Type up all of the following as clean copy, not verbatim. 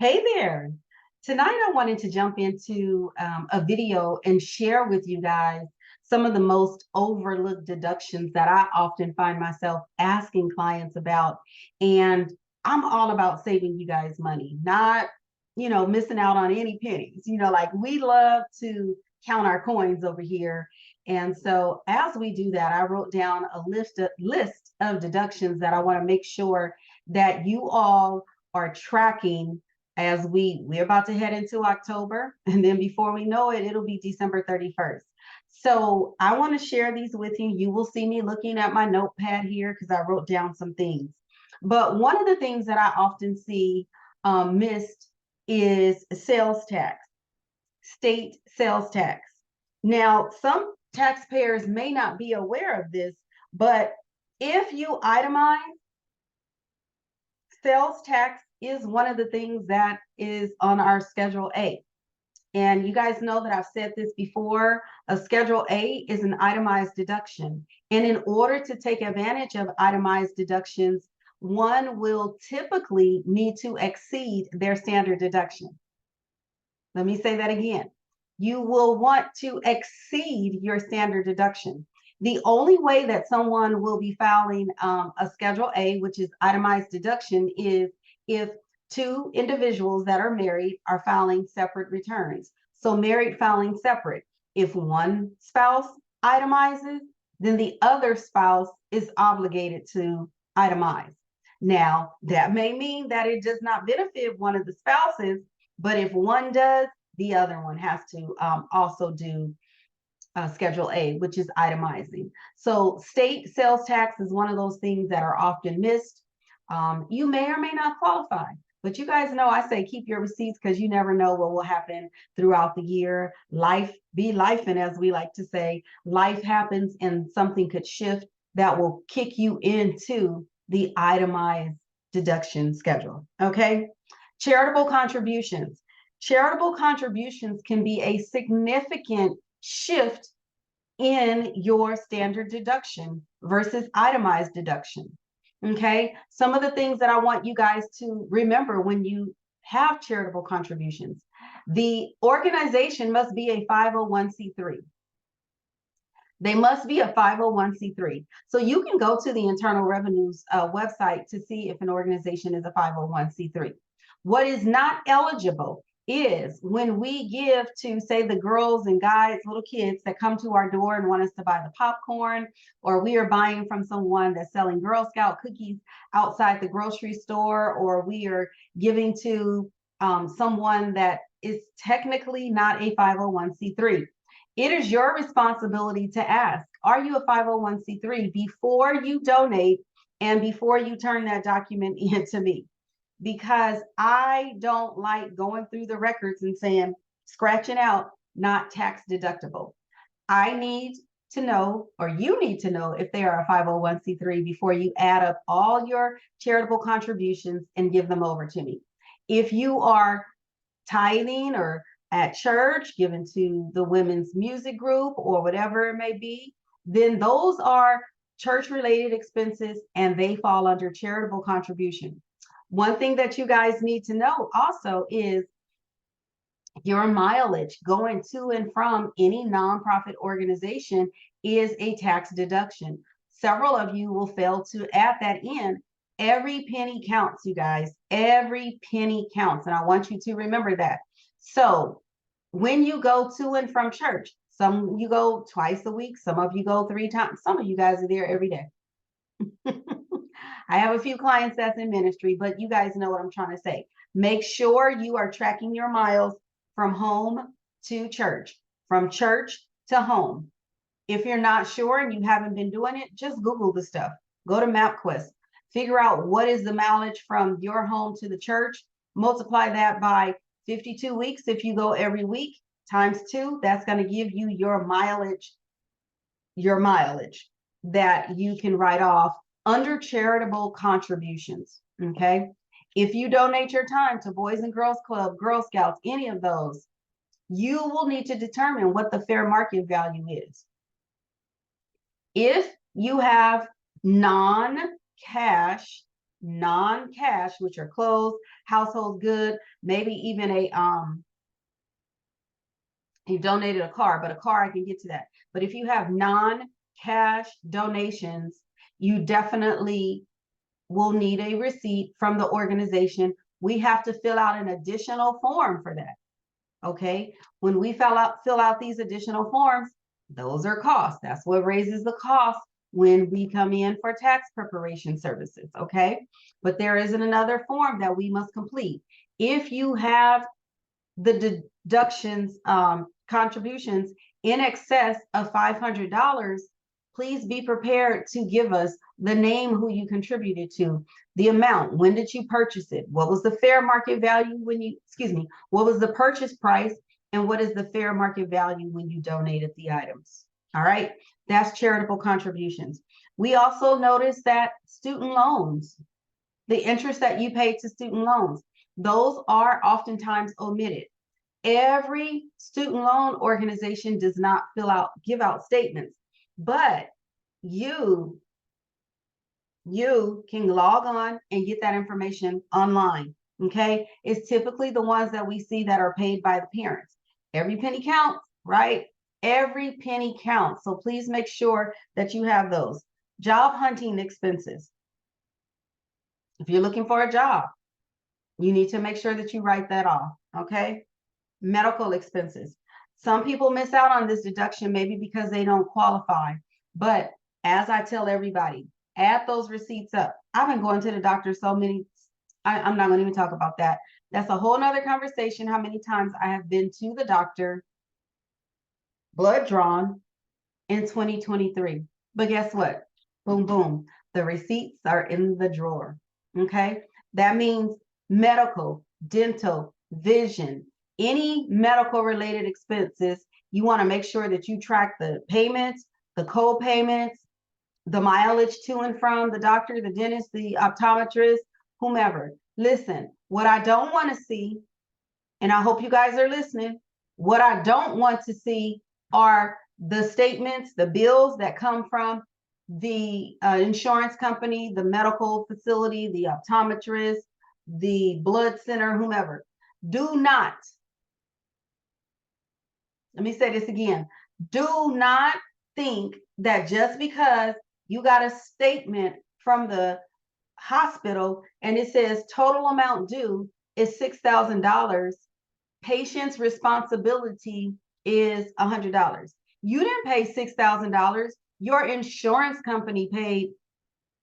Hey there. Tonight I wanted to jump into a video and share with you guys some of the most overlooked deductions that I often find myself asking clients about. And I'm all about saving you guys money, not, missing out on any pennies. Like we love to count our coins over here. And so as we do that, I wrote down a list of deductions that I want to make sure that you all are tracking as we're about to head into October, and then before we know it, it'll be December 31st. So I want to share these with you. You will see me looking at my notepad here because I wrote down some things. But one of the things that I often see missed is sales tax, state sales tax. Now, some taxpayers may not be aware of this, but if you itemize, sales tax is one of the things that is on our Schedule A. And you guys know that I've said this before, a Schedule A is an itemized deduction. And in order to take advantage of itemized deductions, one will typically need to exceed their standard deduction. Let me say that again. You will want to exceed your standard deduction. The only way that someone will be filing a Schedule A, which is itemized deduction, is if two individuals that are married are filing separate returns. So married filing separate. If one spouse itemizes, then the other spouse is obligated to itemize. Now, that may mean that it does not benefit one of the spouses, but if one does, the other one has to also do Schedule A, which is itemizing. So state sales tax is one of those things that are often missed. You may or may not qualify, but you guys know I say keep your receipts because you never know what will happen throughout the year. Life be life, and as we like to say, life happens and something could shift that will kick you into the itemized deduction schedule. Okay. Charitable contributions. Charitable contributions can be a significant shift in your standard deduction versus itemized deduction. Okay, some of the things that I want you guys to remember when you have charitable contributions: the organization must be a 501c3. They must be a 501c3. So you can go to the Internal Revenue's website to see if an organization is a 501c3. What is not eligible is when we give to, say, the girls and guys, little kids that come to our door and want us to buy the popcorn, or we are buying from someone that's selling Girl Scout cookies outside the grocery store, or we are giving to someone that is technically not a 501c3. It is your responsibility to ask, are you a 501c3 before you donate and before you turn that document in to me? Because I don't like going through the records and saying, scratching out, not tax deductible. I need to know, or you need to know, if they are a 501c3 before you add up all your charitable contributions and give them over to me. If you are tithing or at church, given to the women's music group or whatever it may be, then those are church-related expenses and they fall under charitable contribution. One thing that you guys need to know also is your mileage going to and from any nonprofit organization is a tax deduction. Several of you will fail to add that in. Every penny counts, you guys. Every penny counts. And I want you to remember that. So when you go to and from church, some you go twice a week, some of you go 3 times, some of you guys are there every day. I have a few clients that's in ministry, but you guys know what I'm trying to say. Make sure you are tracking your miles from home to church, from church to home. If you're not sure and you haven't been doing it, just Google the stuff. Go to MapQuest. Figure out what is the mileage from your home to the church. Multiply that by 52 weeks if you go every week, times 2. That's going to give you your mileage that you can write off under charitable contributions. Okay. If you donate your time to Boys and Girls Club, Girl Scouts, any of those, you will need to determine what the fair market value is. If you have non-cash non-cash, which are clothes, household good, maybe even you donated a car, but a car, I can get to that. But if you have non-cash donations, you definitely will need a receipt from the organization. We have to fill out an additional form for that. Okay, when we fill out these additional forms, those are costs. That's what raises the cost when we come in for tax preparation services. Okay, but there isn't another form that we must complete. If you have the deductions, contributions in excess of $500, please be prepared to give us the name who you contributed to, the amount, when did you purchase it, what was the fair market value when you, excuse me, what was the purchase price, and what is the fair market value when you donated the items. All right, that's charitable contributions. We also noticed that student loans, the interest that you pay to student loans, those are oftentimes omitted. Every student loan organization does not give out statements, but you can log on and get that information online. Okay, it's typically the ones that we see that are paid by the parents. Every penny counts, right? Every penny counts. So please make sure that you have those. Job hunting expenses. If you're looking for a job, you need to make sure that you write that off. Okay, medical expenses. Some people miss out on this deduction maybe because they don't qualify. But as I tell everybody, add those receipts up. I've been going to the doctor so many, I'm not going to even talk about that. That's a whole nother conversation, how many times I have been to the doctor, blood drawn in 2023. But guess what? Boom, boom. The receipts are in the drawer. Okay. That means medical, dental, vision, any medical related expenses. You want to make sure that you track the payments, the co-payments, the mileage to and from the doctor, the dentist, the optometrist, whomever. Listen, what I don't want to see, and I hope you guys are listening, what I don't want to see are the statements, the bills that come from the insurance company, the medical facility, the optometrist, the blood center, whomever. Do not, let me say this again, do not think that just because you got a statement from the hospital and it says total amount due is $6,000, patient's responsibility is $100. You didn't pay $6,000. Your insurance company paid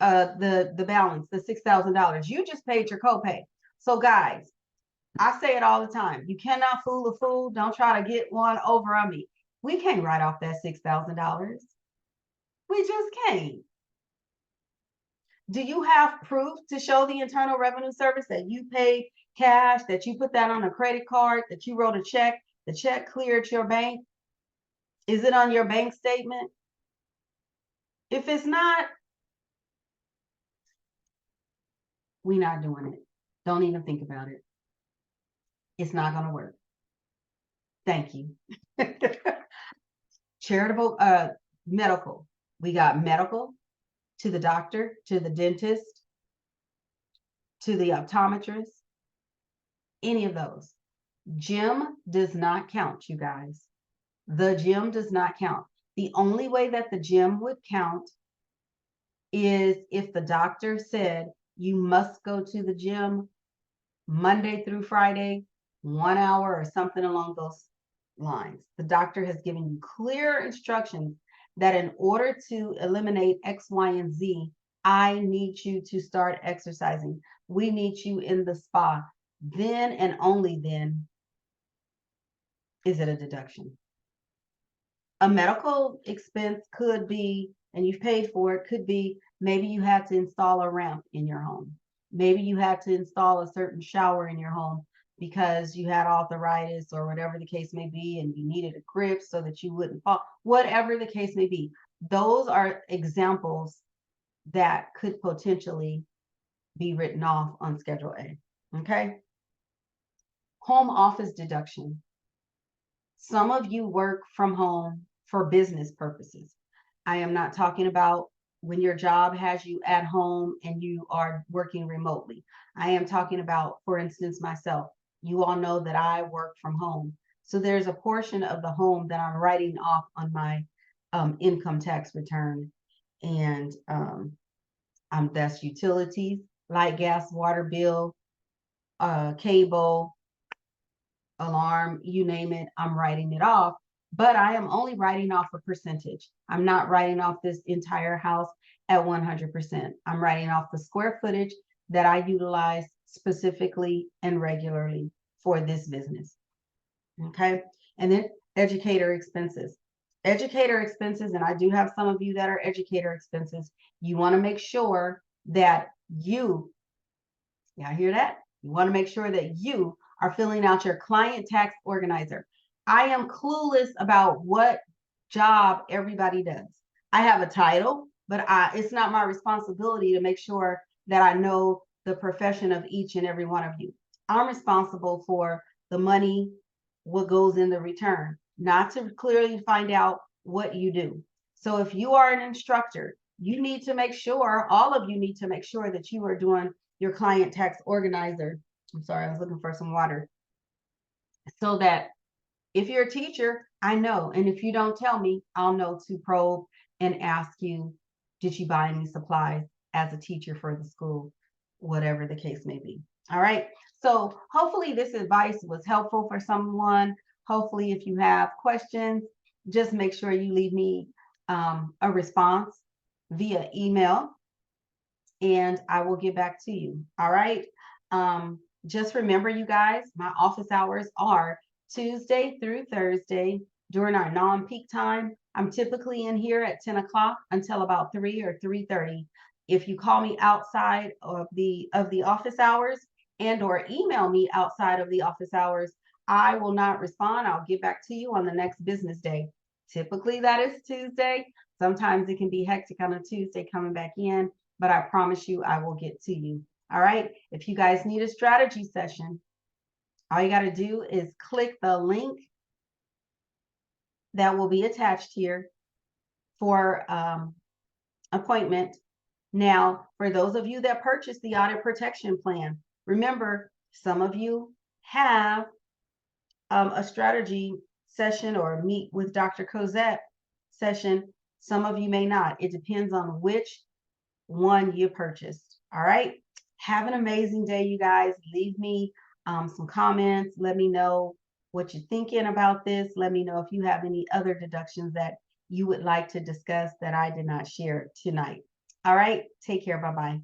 the balance, the $6,000. You just paid your copay. So guys, I say it all the time. You cannot fool a fool. Don't try to get one over on me. We can't write off that $6,000. We just can't. Do you have proof to show the Internal Revenue Service that you paid cash, that you put that on a credit card, that you wrote a check, the check cleared your bank? Is it on your bank statement? If it's not, we're not doing it. Don't even think about it. It's not going to work. Thank you. Charitable, medical. We got medical to the doctor, to the dentist, to the optometrist, any of those. Gym does not count, you guys. The gym does not count. The only way that the gym would count is if the doctor said you must go to the gym Monday through Friday, 1 hour or something along those lines. The doctor has given you clear instructions that in order to eliminate X, Y, and Z, I need you to start exercising. We need you in the spa. Then and only then is it a deduction. A medical expense could be, and you've paid for it, could be maybe you had to install a ramp in your home. Maybe you had to install a certain shower in your home because you had arthritis or whatever the case may be, and you needed a grip so that you wouldn't fall, whatever the case may be. Those are examples that could potentially be written off on Schedule A, okay? Home office deduction. Some of you work from home for business purposes. I am not talking about when your job has you at home and you are working remotely. I am talking about, for instance, myself. You all know that I work from home. So there's a portion of the home that I'm writing off on my income tax return. And that's utilities, light, gas, water bill, cable, alarm, you name it, I'm writing it off. But I am only writing off a percentage. I'm not writing off this entire house at 100%. I'm writing off the square footage that I utilize specifically and regularly for this business. Okay. And then educator expenses. Educator expenses, and I do have some of you that are educator expenses. You want to make sure that I hear that? You want to make sure that you are filling out your client tax organizer. I am clueless about what job everybody does. I have a title, but it's not my responsibility to make sure that I know the profession of each and every one of you. I'm responsible for the money, what goes in the return, not to clearly find out what you do. So if you are an instructor, you need to make sure, all of you need to make sure that you are doing your client tax organizer. I'm sorry, I was looking for some water. So that if you're a teacher, I know. And if you don't tell me, I'll know to probe and ask you, did you buy any supplies as a teacher for the school? Whatever the case may be. All right. So hopefully this advice was helpful for someone. Hopefully, if you have questions, just make sure you leave me a response via email and I will get back to you. All right. Just remember, you guys, my office hours are Tuesday through Thursday during our non-peak time. I'm typically in here at 10 o'clock until about 3 or 3:30. If you call me outside of the office hours and or email me outside of the office hours, I will not respond. I'll get back to you on the next business day. Typically that is Tuesday. Sometimes it can be hectic on a Tuesday coming back in, but I promise you I will get to you. All right. If you guys need a strategy session, all you got to do is click the link that will be attached here for appointment. Now, for those of you that purchased the audit protection plan, remember, some of you have a strategy session or meet with Dr. Cozette session. Some of you may not. It depends on which one you purchased. All right. Have an amazing day, you guys. Leave me some comments. Let me know what you're thinking about this. Let me know if you have any other deductions that you would like to discuss that I did not share tonight. All right. Take care. Bye-bye.